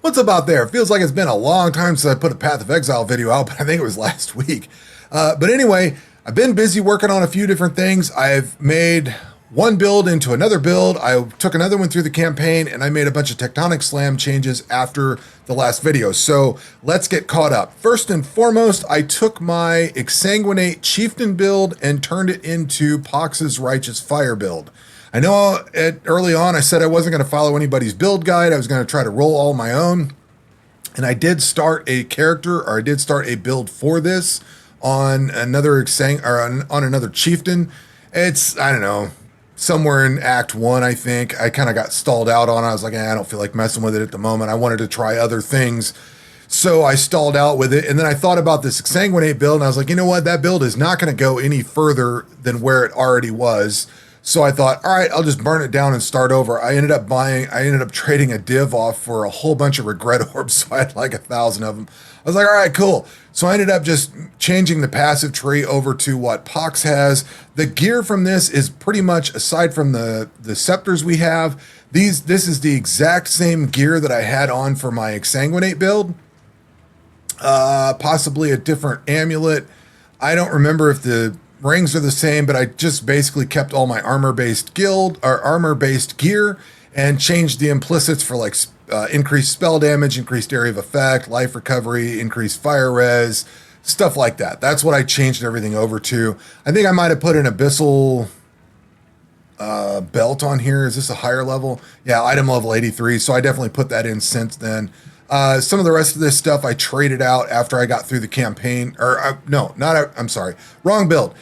What's up out there? It feels like it's been a long time since I put a Path of Exile video out, but I think it was last week. But anyway, I've been busy working on a few different things. I've made one build into another build. I took another one through the campaign, and I made a bunch of Tectonic Slam changes after the last video. So let's get caught up. First and foremost, I took my Exsanguinate Chieftain build and turned it into Pox's Righteous Fire build. I know early on I said I wasn't going to follow anybody's build guide. I was going to try to roll all my own. And I did start a character, or I did start a build for this on another on another Chieftain. It's, I don't know, somewhere in Act 1, I think. I kind of got stalled out on it. I was like, I don't feel like messing with it at the moment. I wanted to try other things. So I stalled out with it. And then I thought about this Exsanguinate build, and I was like, you know what? That build is not going to go any further than where it already was. So I thought, all right, I'll just burn it down and start over. I ended up trading a div off for a whole bunch of regret orbs. So I had like 1,000 of them. I was like, all right, cool. So I ended up just changing the passive tree over to what Pox has. The gear from this is pretty much, aside from the scepters we have, this is the exact same gear that I had on for my Exsanguinate build. Possibly a different amulet. I don't remember if the rings are the same, but I just basically kept all my armor-based gear and changed the implicits for like increased spell damage, increased area of effect, life recovery, increased fire res, stuff like that. That's what I changed everything over to. I think I might have put an abyssal belt on here. Is this a higher level? Yeah, item level 83. So I definitely put that in since then. Some of the rest of this stuff I traded out after I got through the campaign, I'm sorry, wrong build.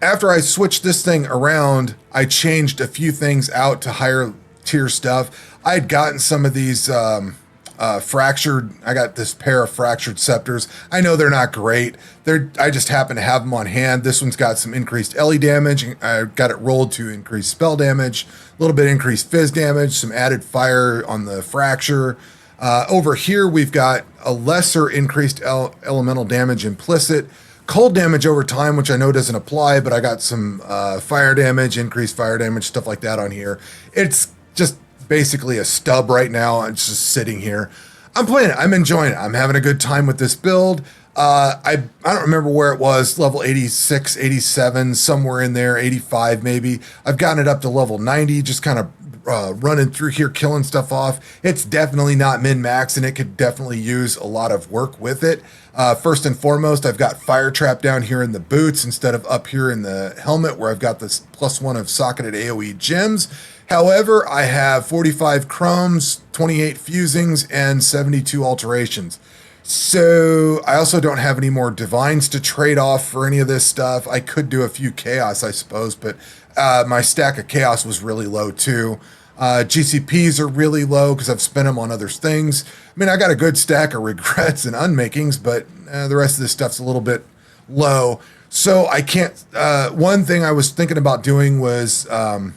After I switched this thing around, I changed a few things out to higher tier stuff. I had gotten some of these I got this pair of fractured scepters. I know they're not great. I just happen to have them on hand. This one's got some increased LE damage. I got it rolled to increase spell damage, a little bit increased fizz damage, some added fire on the fracture. Over here, we've got a lesser increased elemental damage implicit. Cold damage over time, which I know doesn't apply, but I got some fire damage, increased fire damage, stuff like that on here. It's just basically a stub right now. It's just sitting here. I'm playing it. I'm enjoying it. I'm having a good time with this build. I don't remember where it was, level 86, 87, somewhere in there, 85 maybe. I've gotten it up to level 90, just kind of running through here, killing stuff off. It's definitely not min-max, and it could definitely use a lot of work with it. First and foremost, I've got Fire Trap down here in the boots instead of up here in the helmet where I've got this +1 of socketed AoE gems. However, I have 45 chromes, 28 fusings, and 72 alterations. So I also don't have any more divines to trade off for any of this stuff. I could do a few chaos, I suppose, but my stack of chaos was really low too. GCPs are really low because I've spent them on other things. I mean, I got a good stack of regrets and unmakings, but the rest of this stuff's a little bit low. So I can't, one thing I was thinking about doing was, and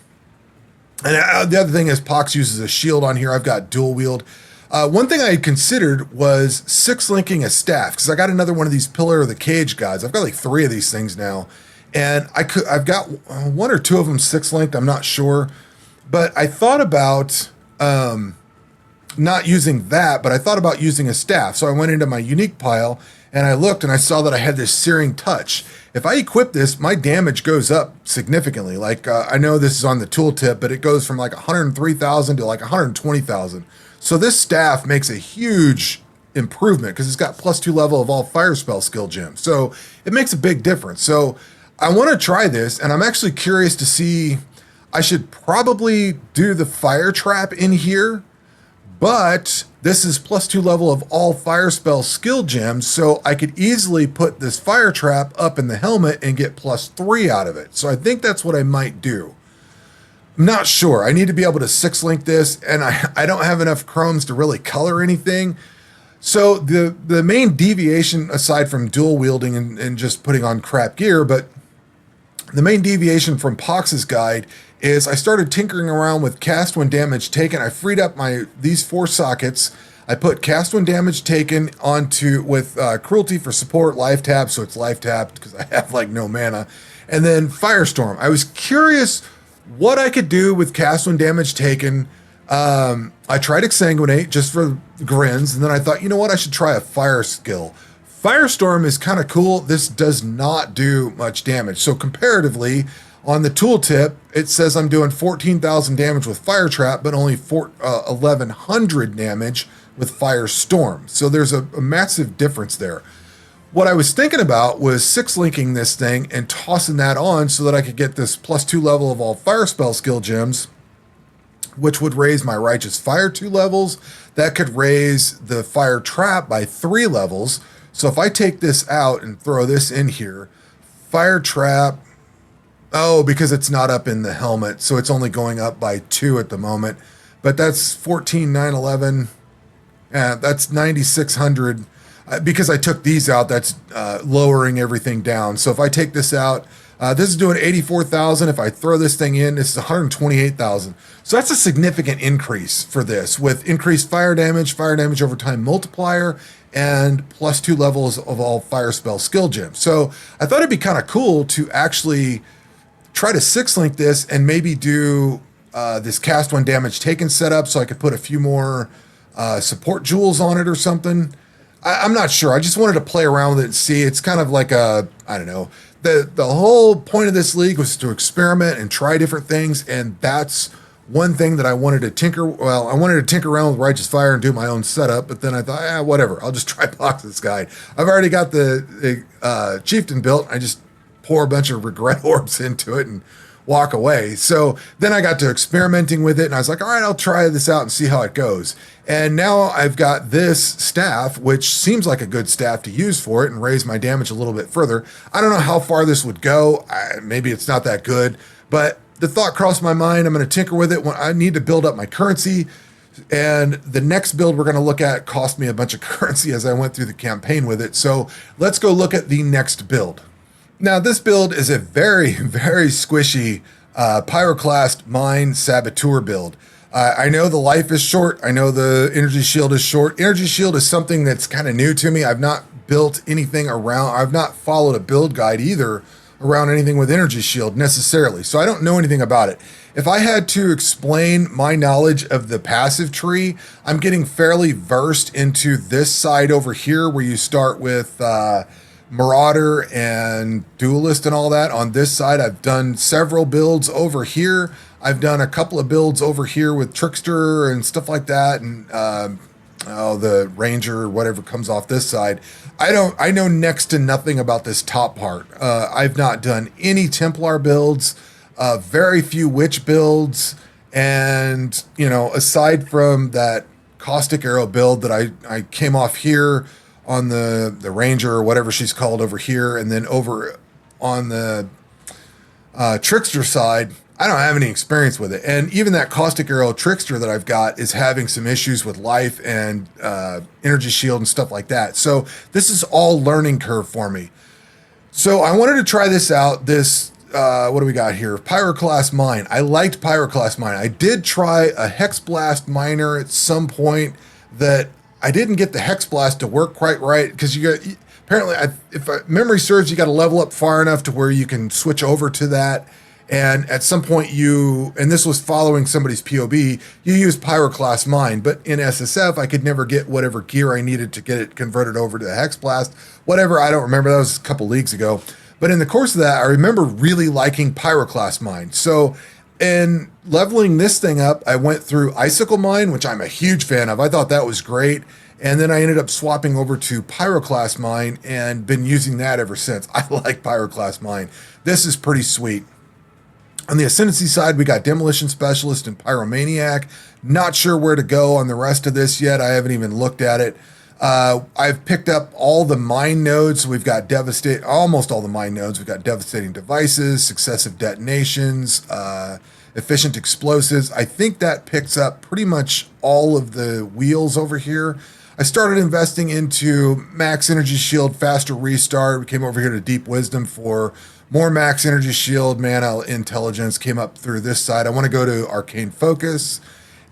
the other thing is Pox uses a shield on here. I've got dual wield. One thing I had considered was 6-linking a staff, because I got another one of these Pillar of the Cage guys. I've got like 3 of these things now, and I've got 1 or 2 of them 6-linked. I'm not sure, but I thought about not using that, but I thought about using a staff. So I went into my unique pile and I looked and I saw that I had this Searing Touch. If I equip this, my damage goes up significantly. Like I know this is on the tooltip, but it goes from like 103,000 to like 120,000. So this staff makes a huge improvement because it's got +2 level of all fire spell skill gems. So it makes a big difference. So I want to try this, and I'm actually curious to see. I should probably do the Fire Trap in here, but this is +2 level of all fire spell skill gems, so I could easily put this Fire Trap up in the helmet and get +3 out of it. So I think that's what I might do. I'm not sure. I need to be able to 6-link this, and I don't have enough chromes to really color anything. So the main deviation, aside from dual wielding and just putting on crap gear, but the main deviation from Pox's guide is I started tinkering around with cast when damage taken. I freed up these 4 sockets. I put cast when damage taken onto with cruelty for support, life tap, so it's life tapped because I have like no mana, and then Firestorm. I was curious what I could do with cast when damage taken I tried Exsanguinate just for grins, and then I thought, you know what, I should try a fire skill. Firestorm is kind of cool. This does not do much damage. So comparatively, on the tooltip, it says I'm doing 14,000 damage with Fire Trap, but only 1,100 damage with Firestorm. So there's a massive difference there. What I was thinking about was 6-linking this thing and tossing that on so that I could get this +2 level of all fire spell skill gems, which would raise my Righteous Fire 2 levels. That could raise the Fire Trap by 3 levels. So if I take this out and throw this in here, Fire Trap, oh, because it's not up in the helmet, so it's only going up by 2 at the moment. But that's 14,911. Yeah, that's 9,600. Because I took these out, that's lowering everything down. So if I take this out, this is doing 84,000. If I throw this thing in, this is 128,000. So that's a significant increase for this with increased fire damage over time multiplier, and +2 levels of all fire spell skill gems. So I thought it'd be kind of cool to actually try to 6-link this and maybe do this cast 1 damage taken setup so I could put a few more support jewels on it or something. I'm not sure. I just wanted to play around with it and see. It's kind of like I don't know. The whole point of this league was to experiment and try different things, and that's one thing that I wanted to tinker. Well, I wanted to tinker around with Righteous Fire and do my own setup, but then I thought, whatever. I'll just try box this guy. I've already got the Chieftain built. I just pour a bunch of regret orbs into it and walk away. So then I got to experimenting with it, and I was like, all right, I'll try this out and see how it goes. And now I've got this staff, which seems like a good staff to use for it and raise my damage a little bit further. I don't know how far this would go. Maybe it's not that good, but the thought crossed my mind. I'm going to tinker with it when I need to build up my currency. And the next build we're going to look at cost me a bunch of currency as I went through the campaign with it. So let's go look at the next build. Now, this build is a very, very squishy Pyroclast Mine Saboteur build. I know the life is short. I know the energy shield is short. Energy shield is something that's kind of new to me. I've not built anything around. I've not followed a build guide either around anything with energy shield necessarily. So I don't know anything about it. If I had to explain my knowledge of the passive tree, I'm getting fairly versed into this side over here where you start with Marauder and Duelist and all that. On this side, I've done several builds over here. I've done a couple of builds over here with Trickster and stuff like that, and the Ranger, whatever comes off this side. I know next to nothing about this top part. I've not done any Templar builds, very few Witch builds, and aside from that Caustic Arrow build that I came off here on the Ranger or whatever she's called over here, and then over on the Trickster side, I don't have any experience with it. And even that Caustic Arrow Trickster that I've got is having some issues with life and energy shield and stuff like that. So this is all learning curve for me. So I wanted to try this out. This, what do we got here? Pyroclast Mine. I liked Pyroclast Mine. I did try a Hex Blast Miner at some point that I didn't get the Hex Blast to work quite right, because you got, apparently, if memory serves, you got to level up far enough to where you can switch over to that. And at some point and this was following somebody's POB, you use Pyroclast Mine, but in SSF, I could never get whatever gear I needed to get it converted over to the Hex Blast. Whatever, I don't remember, that was a couple leagues ago. But in the course of that, I remember really liking Pyroclast Mine. So in leveling this thing up, I went through Icicle Mine, which I'm a huge fan of. I thought that was great. And then I ended up swapping over to Pyroclast Mine and been using that ever since. I like Pyroclast Mine. This is pretty sweet. On the Ascendancy side, we got Demolition Specialist and Pyromaniac. Not sure where to go on the rest of this yet. I haven't even looked at it. I've picked up all the mine nodes. We've got almost all the mine nodes. We've got Devastating Devices, Successive Detonations, Efficient Explosives. I think that picks up pretty much all of the wheels over here. I started investing into Max Energy Shield, Faster Restart. We came over here to Deep Wisdom for more Max Energy Shield, Mana Intelligence. Came up through this side. I want to go to Arcane Focus,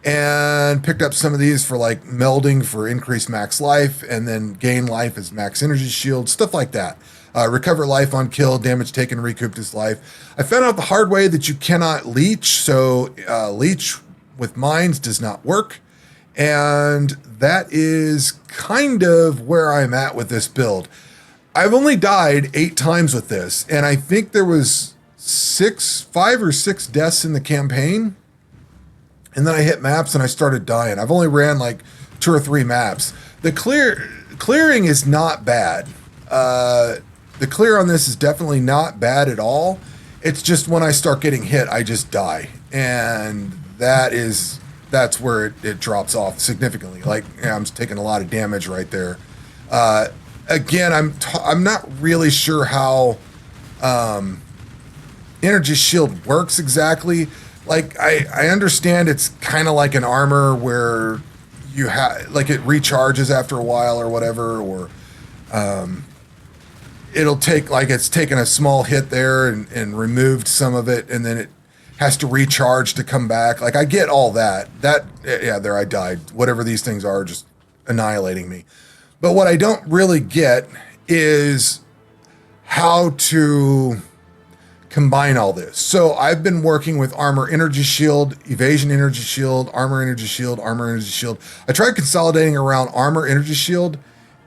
and picked up some of these for like melding for increased max life, and then gain life as Max Energy Shield, stuff like that. Recover life on kill, damage taken, recouped his life. I found out the hard way that you cannot leech, so leech with mines does not work. And that is kind of where I'm at with this build. I've only died 8 times with this, and I think there was 5 or 6 deaths in the campaign. And then I hit maps and I started dying. I've only ran like 2 or 3 maps. The clearing is not bad. The clear on this is definitely not bad at all. It's just when I start getting hit, I just die. And that's where it drops off significantly. Like, I'm taking a lot of damage right there. Again, I'm not really sure how energy shield works exactly. Like, I understand it's kind of like an armor where you have, like, it recharges after a while or whatever, or it'll take, like, it's taken a small hit there and removed some of it, and then it has to recharge to come back. Like, I get all that. Yeah, there I died. Whatever these things are, just annihilating me. But what I don't really get is how to combine all this. So I've been working with armor energy shield, evasion energy shield, armor energy shield, armor energy shield. I tried consolidating around armor energy shield,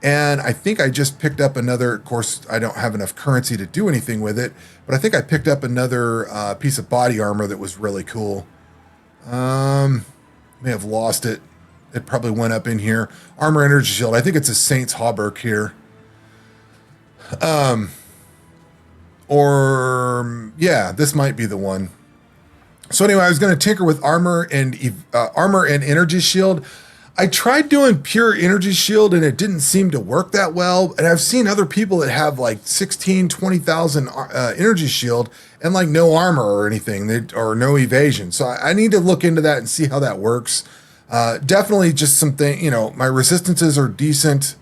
and I think I just picked up another, of course, I don't have enough currency to do anything with it, but I think I picked up another piece of body armor that was really cool. May have lost it. It probably went up in here. Armor energy shield. I think it's a Saints Hauberk here. Or yeah, this might be the one. So anyway, I was going to tinker with armor and energy shield. I tried doing pure energy shield and it didn't seem to work that well. And I've seen other people that have like 16, 20,000 energy shield and like no armor or anything, or no evasion. So I need to look into that and see how that works. Definitely just something, my resistances are decent.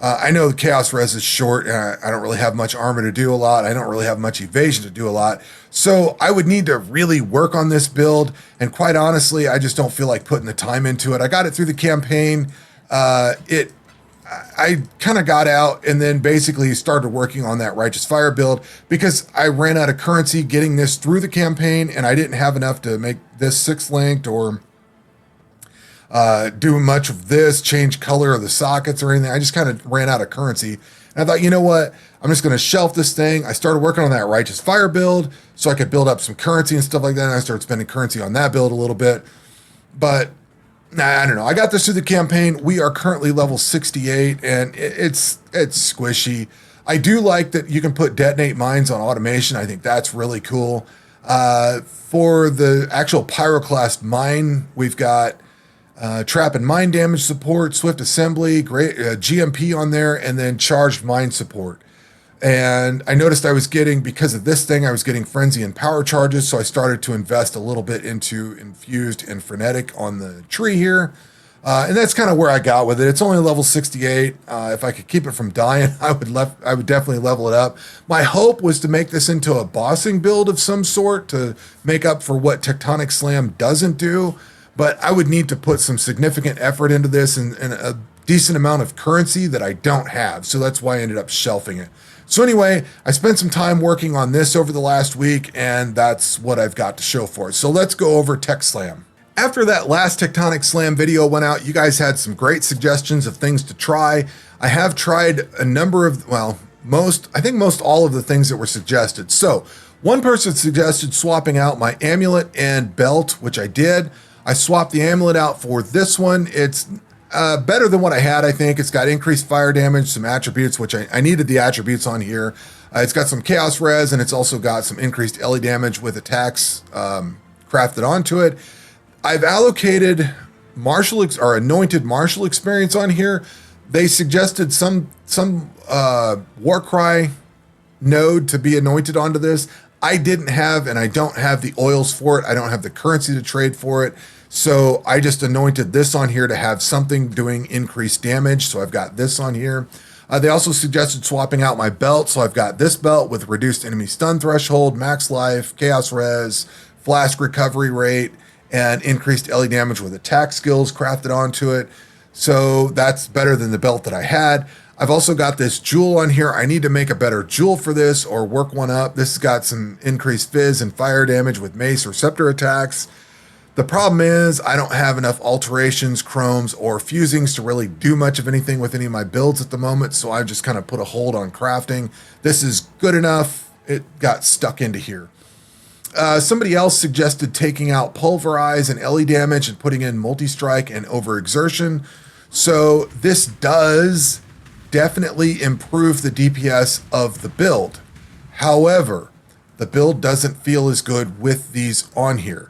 I know the Chaos Res is short, and I don't really have much armor to do a lot. I don't really have much evasion to do a lot. So I would need to really work on this build, and quite honestly, I just don't feel like putting the time into it. I got it through the campaign. I kind of got out and then basically started working on that Righteous Fire build because I ran out of currency getting this through the campaign, and I didn't have enough to make this 6-linked or do much of this, change color of the sockets or anything. I just kind of ran out of currency. And I thought, you know what? I'm just going to shelf this thing. I started working on that Righteous Fire build so I could build up some currency and stuff like that. And I started spending currency on that build a little bit. But I don't know. I got this through the campaign. We are currently level 68, and it's squishy. I do like that you can put detonate mines on automation. I think that's really cool. For the actual Pyroclast mine, we've got trap and mine damage support, swift assembly, great GMP on there, and then charged mine support. And I noticed I was getting, because of this thing, I was getting frenzy and power charges, so I started to invest a little bit into infused and frenetic on the tree here. And that's kind of where I got with it. It's only level 68. If I could keep it from dying, I would definitely level it up. My hope was to make this into a bossing build of some sort to make up for what Tectonic Slam doesn't do. But I would need to put some significant effort into this and a decent amount of currency that I don't have. So that's why I ended up shelving it. So anyway, I spent some time working on this over the last week, and that's what I've got to show for it. So let's go over Tech Slam. After that last Tectonic Slam video went out, you guys had some great suggestions of things to try. I have tried a number of, most all of the things that were suggested. So one person suggested swapping out my amulet and belt, which I did. I swapped the amulet out for this one. It's better than what I had, I think. It's got increased fire damage, some attributes, which I needed the attributes on here. It's got some Chaos Res, and it's also got some increased LE damage with attacks crafted onto it. I've allocated anointed martial experience on here. They suggested some Warcry node to be anointed onto this. I didn't have, and I don't have the oils for it. I don't have the currency to trade for it. So I just anointed this on here to have something doing increased damage. So I've got this on here. They also suggested swapping out my belt. So I've got this belt with reduced enemy stun threshold, max life, chaos res, flask recovery rate, and increased LE damage with attack skills crafted onto it. So that's better than the belt that I had. I've also got this jewel on here. I need to make a better jewel for this or work one up. This has got some increased fizz and fire damage with mace or scepter attacks. The problem is I don't have enough alterations, chromes, or fusings to really do much of anything with any of my builds at the moment, so I've just kind of put a hold on crafting. This is good enough. It got stuck into here. Somebody else suggested taking out Pulverize and Ellie damage and putting in Multi-Strike and Overexertion. So this does definitely improve the DPS of the build. However, the build doesn't feel as good with these on here.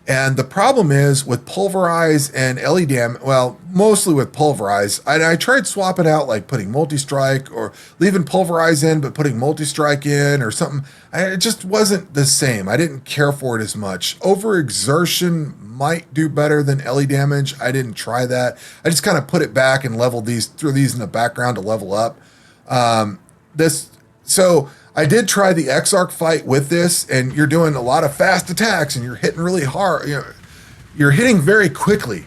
And the problem is with Pulverize and Ellie damage, well, mostly with Pulverize, I tried swapping out, like putting Multi-Strike or leaving Pulverize in, but putting Multi-Strike in or something. It just wasn't the same. I didn't care for it as much. Overexertion might do better than Ellie damage. I didn't try that. I just kind of put it back and leveled these, threw these in the background to level up. So I did try the Exarch fight with this, and you're doing a lot of fast attacks, and you're hitting really hard. You're hitting very quickly.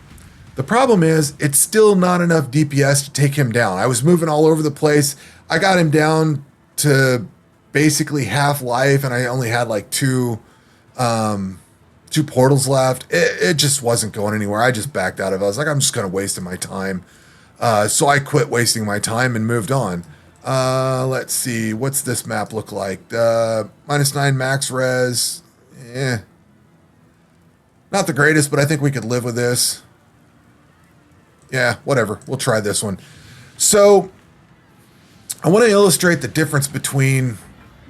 The problem is, it's still not enough DPS to take him down. I was moving all over the place. I got him down to basically half life, and I only had like two portals left. It just wasn't going anywhere. I just backed out of it. I was like, I'm just kind of wasting my time. So I quit wasting my time and moved on. Let's see. What's this map look like? -9 max res. Not the greatest, but I think we could live with this. Yeah, whatever. We'll try this one. So I want to illustrate the difference between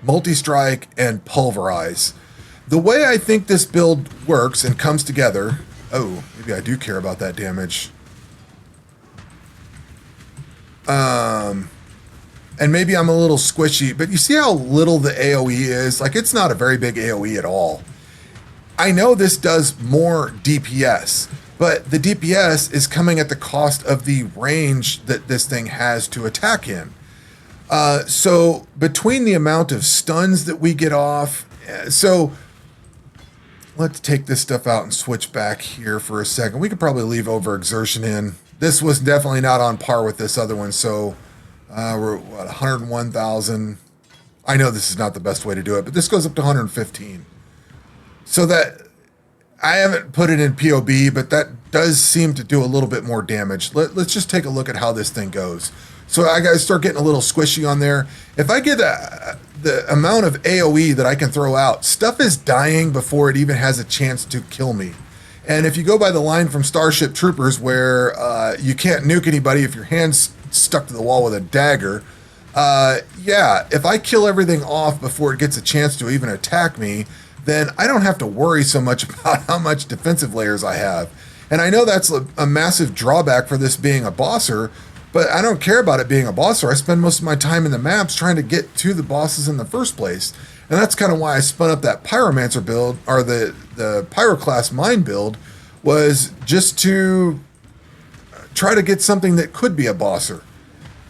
Multi-Strike and Pulverize. The way I think this build works and comes together... Oh, maybe I do care about that damage. And maybe I'm a little squishy, but you see how little the AoE is? Like, it's not a very big AoE at all. I know this does more DPS, but the DPS is coming at the cost of the range that this thing has to attack in. So between the amount of stuns that we get off, so let's take this stuff out and switch back here for a second. We could probably leave Overexertion in. This was definitely not on par with this other one, so we're at 101,000. I know this is not the best way to do it, but this goes up to 115. So that, I haven't put it in POB, but that does seem to do a little bit more damage. Let's just take a look at how this thing goes. So I got to start getting a little squishy on there. If I get the amount of AoE that I can throw out, stuff is dying before it even has a chance to kill me. And if you go by the line from Starship Troopers where you can't nuke anybody if your hand's stuck to the wall with a dagger, yeah, if I kill everything off before it gets a chance to even attack me, then I don't have to worry so much about how much defensive layers I have. And I know that's a massive drawback for this being a bosser, but I don't care about it being a bosser. I spend most of my time in the maps trying to get to the bosses in the first place. And that's kind of why I spun up that Pyromancer build, or the Pyroclast mine build, was just to try to get something that could be a bosser.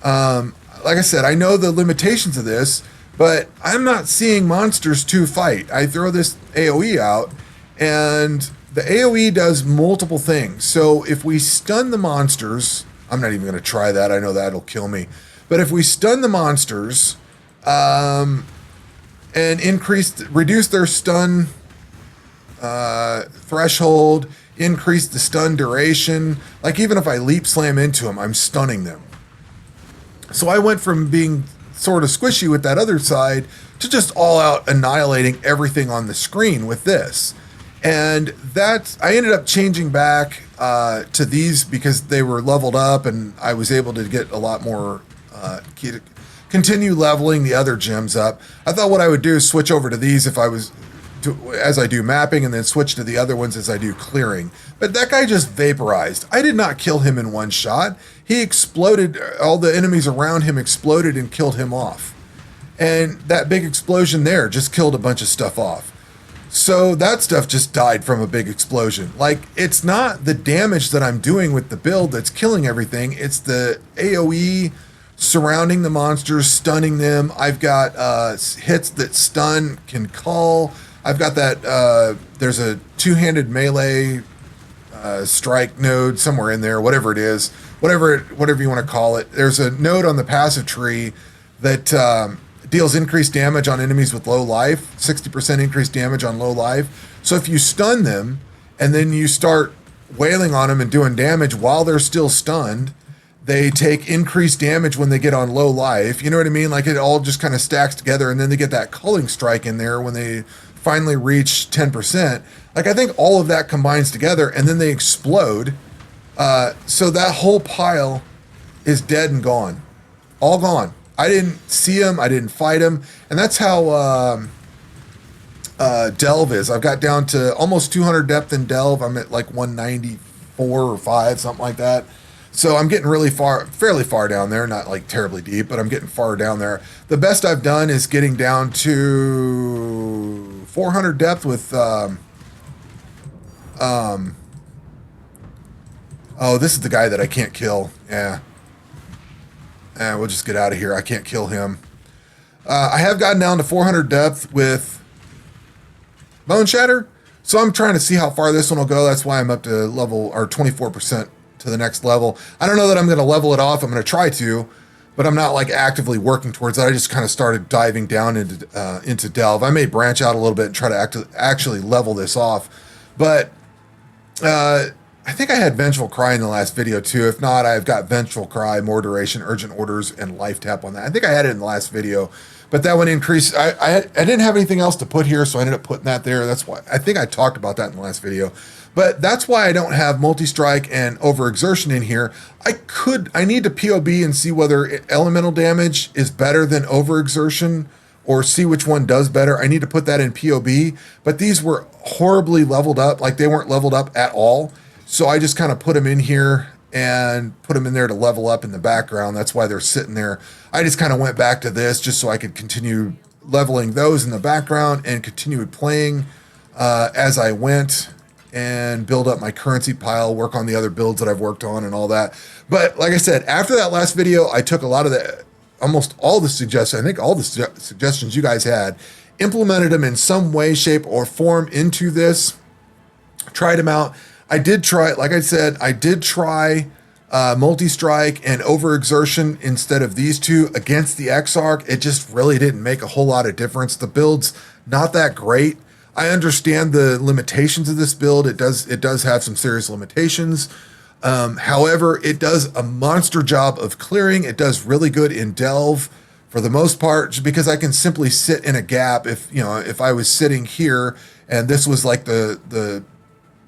Like I said, I know the limitations of this, but I'm not seeing monsters to fight. I throw this AoE out, and the AoE does multiple things. So if we stun the monsters, I'm not even going to try that. I know that'll kill me. But if we stun the monsters, and reduce their stun threshold, increase the stun duration, like even if I leap slam into them, I'm stunning them. So I went from being sort of squishy with that other side to just all out annihilating everything on the screen with this. And that, I ended up changing back to these because they were leveled up, and I was able to get a lot more, continue leveling the other gems up. I thought what I would do is switch over to these if I was as I do mapping, and then switch to the other ones as I do clearing. But that guy just vaporized. I did not kill him in one shot. He exploded. All the enemies around him exploded and killed him off. And that big explosion there just killed a bunch of stuff off. So that stuff just died from a big explosion. Like, it's not the damage that I'm doing with the build that's killing everything. It's the AoE surrounding the monsters, stunning them. I've got hits that stun can call. I've got that, there's a two-handed melee strike node somewhere in there, whatever it is, whatever you want to call it. There's a node on the passive tree that deals increased damage on enemies with low life, 60% increased damage on low life. So if you stun them and then you start wailing on them and doing damage while they're still stunned. They take increased damage when they get on low life. You know what I mean? Like it all just kind of stacks together, and then they get that culling strike in there when they finally reach 10%. Like I think all of that combines together, and then they explode. So that whole pile is dead and gone. All gone. I didn't see them. I didn't fight them. And that's how Delve is. I've got down to almost 200 depth in Delve. I'm at like 194 or 5, something like that. So I'm getting really far, fairly far down there. Not like terribly deep, but I'm getting far down there. The best I've done is getting down to 400 depth with... oh, this is the guy that I can't kill. Yeah. We'll just get out of here. I can't kill him. I have gotten down to 400 depth with Bone Shatter. So I'm trying to see how far this one will go. That's why I'm up to level, or 24% to the next level. I don't know that I'm going to level it off. I'm going to try to, but I'm not like actively working towards that. I just kind of started diving down into Delve. I may branch out a little bit and try to actually level this off. But I think I had Vengeful Cry in the last video too. If not, I've got Vengeful Cry, More Duration, Urgent Orders, and Life Tap on that. I think I had it in the last video, but that one increased. I didn't have anything else to put here, so I ended up putting that there. That's why I think I talked about that in the last video. But that's why I don't have Multi-Strike and Overexertion in here. I need to POB and see whether elemental damage is better than Overexertion, or see which one does better. I need to put that in POB, but these were horribly leveled up. Like they weren't leveled up at all. So I just kind of put them in here and put them in there to level up in the background. That's why they're sitting there. I just kind of went back to this just so I could continue leveling those in the background and continue playing as I went, and build up my currency pile, work on the other builds that I've worked on and all that. But like I said, after that last video, I took a lot of almost all the suggestions, I think all the suggestions you guys had, implemented them in some way, shape, or form into this, tried them out. I did try, like I said, I did try Multi-Strike and Overexertion instead of these two against the Exarch. It just really didn't make a whole lot of difference. The build's not that great. I understand the limitations of this build. It does have some serious limitations. However, it does a monster job of clearing. It does really good in Delve for the most part, just because I can simply sit in a gap. If I was sitting here and this was like the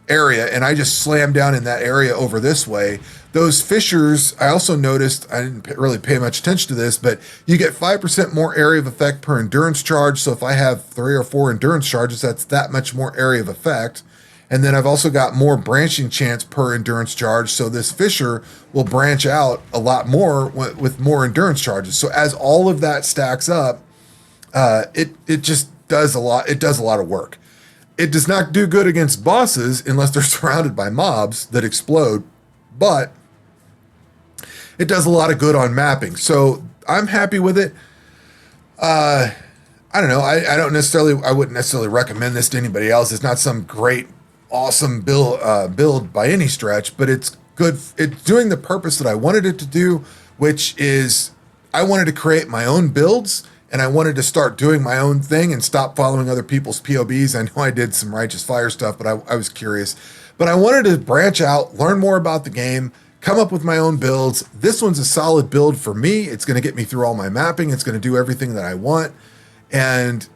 area and I just slammed down in that area over this way, those fissures, I also noticed, I didn't really pay much attention to this, but you get 5% more area of effect per endurance charge. So if I have 3 or 4 endurance charges, that's that much more area of effect. And then I've also got more branching chance per endurance charge. So this fissure will branch out a lot more with more endurance charges. So as all of that stacks up, it just does a lot. It does a lot of work. It does not do good against bosses unless they're surrounded by mobs that explode, but it does a lot of good on mapping. So I'm happy with it. I don't know. I wouldn't necessarily recommend this to anybody else. It's not some great, awesome build by any stretch, but it's good. It's doing the purpose that I wanted it to do, which is I wanted to create my own builds, and I wanted to start doing my own thing and stop following other people's POBs. I know I did some Righteous Fire stuff, but I was curious. But I wanted to branch out, learn more about the game, come up with my own builds. This one's a solid build for me. It's going to get me through all my mapping. It's going to do everything that I want and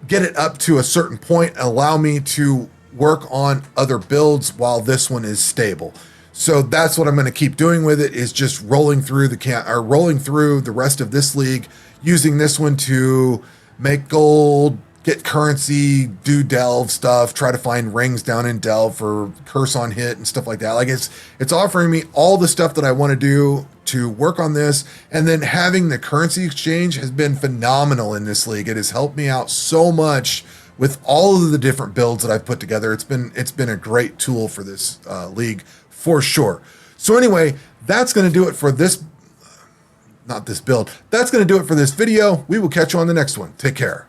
get it up to a certain point and allow me to work on other builds while this one is stable. So that's what I'm going to keep doing with it, is just rolling through the rest of this league, using this one to make gold, get currency, do Delve stuff, try to find rings down in Delve for curse on hit and stuff like that. Like it's offering me all the stuff that I want to do to work on this. And then having the currency exchange has been phenomenal in this league. It has helped me out so much with all of the different builds that I've put together. It's been a great tool for this league for sure. So anyway, that's going to do it for this, not this build. That's going to do it for this video. We will catch you on the next one. Take care.